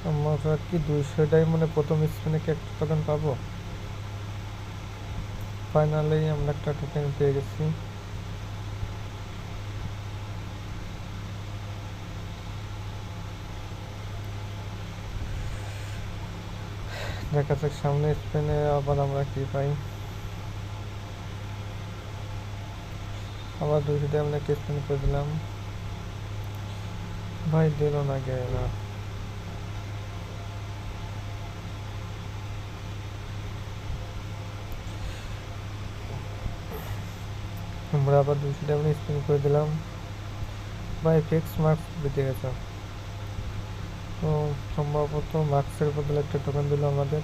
আমরা কি 200 ডায়মন্ডে প্রথম স্পিনে কি একটা টোকেন পাবো? ফাইনালি আমরা একটা টোকেন পেয়ে গেছি। দেখা যাক সামনে স্পিনে আবার আমরা কি পাই। আবার 200 ডায়মন্ডে একটা স্পিন করে দিলাম, ভাই দিল না গেল। আমরা আবার 200 ডায়মন্ডে স্পিন করে দিলাম, ভাই ফিক্স মার্কস বেঁচে গেছে। তো সম্ভবত মার্কসের বদলে একটা টোকেন দিল আমাদের।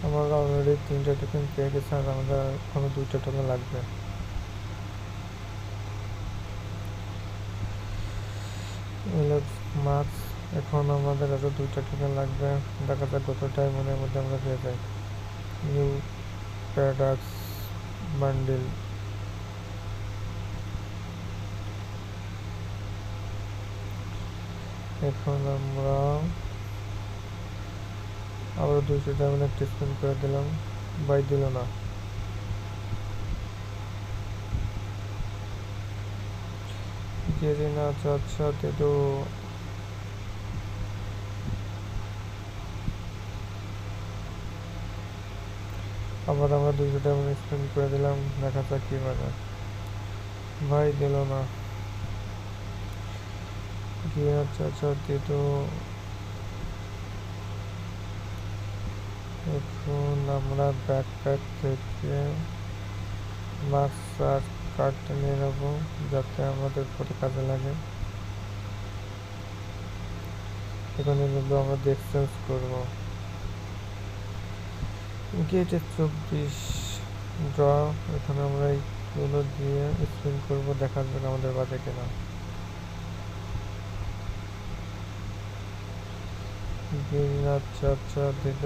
আমরা অলরেডি 3টা টোকেন পেয়ে গেছি, আর আমাদের এখনো 2টা টোকেন লাগবে। মার্কস এখন আমাদের আরো 2টা টোকেন লাগবে। দেখা যাক কত ডায়মন্ডের মধ্যে আমরা পেয়ে যাই। নিউ প্যারাডক্স বান্ডিল, এখন আমরা আবার 200 ডায়মন্ড একটা স্পিন করে দিলাম, বাই দিল না। গেরিনা আচ্ছা তো আবার আমরা 200 ডায়মন্ড স্পিন করে দিলাম, দেখা যাক কি বাজে। ভাই দিল না। গেরিনা আচ্ছা তো এখন আমরা ব্যাকপ্যাক থেকে মাস্ক আর কার্ডটা নিয়ে নেবো, যাতে আমাদের পরে কাজে লাগে। এখানে কিন্তু আমরা এক্সচেঞ্জ করবো। গেটে 24 ড্র, এখানে আমরা এইগুলো দিয়ে স্পিন করবো, দেখা যাক আমাদের বাজে কিনা। আচ্ছা দিল,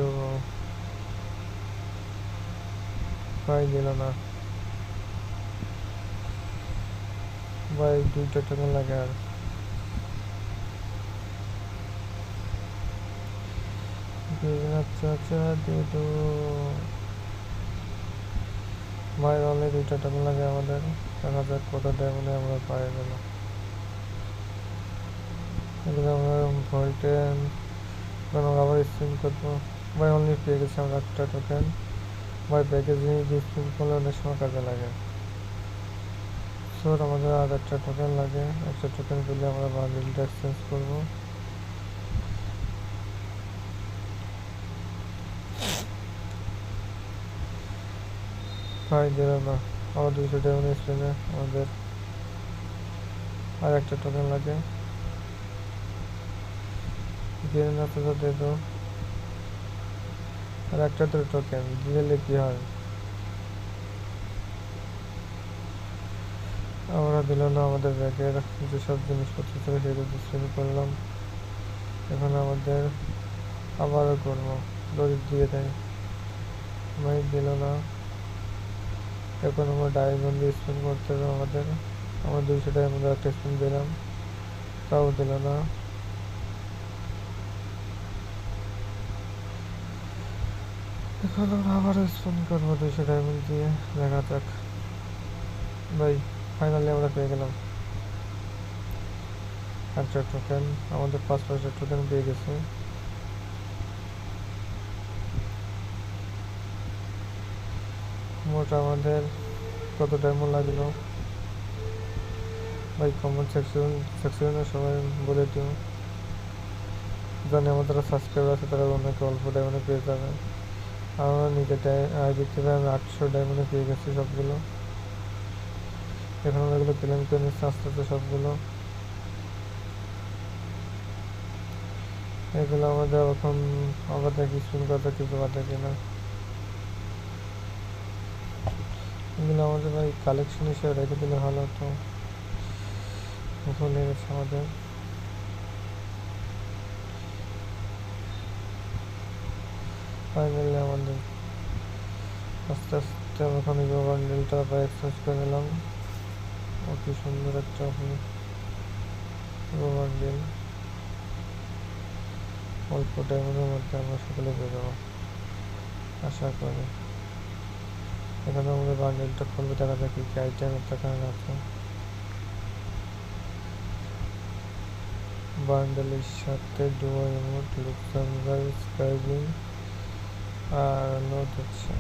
ভাই দিল না। ভাই 2টা টোকেন লাগে আর। আচ্ছা দিল, ভাই অনলি 2টা টোকেন লাগে আমাদের। দেখা যাক কত ডায়মন্ডে আমরা পাই গেল। এগুলো আমরা ভল্টে আবার স্পিন করবো। ভাই অনলি পেয়ে গেছি আমরা একটা টোকেন। ভাই প্যাকেজিং দিয়ে স্পিন করলে অনেক সময় কাজে লাগে। সো আমাদের আর একটা টোকেন লাগে, একটা টোকেন পেলে আমরা বান্ডিলটা এক্সচেঞ্জ করবো। ভাই দিল না। আবার 200 ডায়মন্ড স্পিনে আমাদের আর একটা টোকেন লাগে। গেরিন আচ্ছা দিয়ে দাও, আর একটা তো টোকেন দিলে কি হয়। আমরা দিল না, আমাদের ব্যাগের যেসব জিনিসপত্র ছিল সেগুলো স্পিন করলাম। এখন আমাদের আবারও করবো, দড়ি দিয়ে দেয়, ভাই দিল না। এখন আমরা ডায়মন্ড দিয়ে স্পিন করতে হবে আমাদের। আমরা 200 ডায়মন্ড একটা স্পিন দিলাম, তাও দিল না। এখন আমরা আবারও স্পিন করবো 200 ডায়মন্ড দিয়ে, দেখা যাক। ভাই ফাইনালি আমরা পেয়ে গেলাম একটা টোকেন, আমাদের 5 টোকেন পেয়ে গেছে। মোট আমাদের কত ডায়মন্ড লাগলো ভাই কমেন্ট সেকশনে সবাই বলে দিও, জানি আমাদের সাবস্ক্রাইবার আছে তারা অনেকে অল্প ডায়মন্ডে পেয়ে যাবে। আমরা নিজের আইডি থেকে আমি 800 ডায়মন্ডে পেয়ে গেছি সবগুলো। এখন আমরা এগুলো ক্লেম করে নিচ্ছি আস্তে আস্তে সবগুলো। এগুলো আমাদের এখন আবার দেখি স্পিন করতে কিছু বাদে কিনা। এগুলো আমাদের ভাই কালেকশন হিসেবে রেখে দিলে ভালো হতো, ভুলে গেছে আমাদের। ফাইনালি আমাদের আস্তে আস্তে এখন বান্ডেলটা এক্সচেঞ্জ করে নিলাম। ওকে। কি সুন্দর একটা বান্ডিল। অল্প টাইমের মধ্যে আমরা সকলে পেয়ে যাবো আশা করি। এখানে আমাদের বান্ডিলটা খুলবে, দেখা যাক কি আইটেমের দোকান আছে। বান্ডেলের সাথে ডুয়ো ইমোট, লুকসামগার, স্কাইবিং আর লোড হচ্ছে।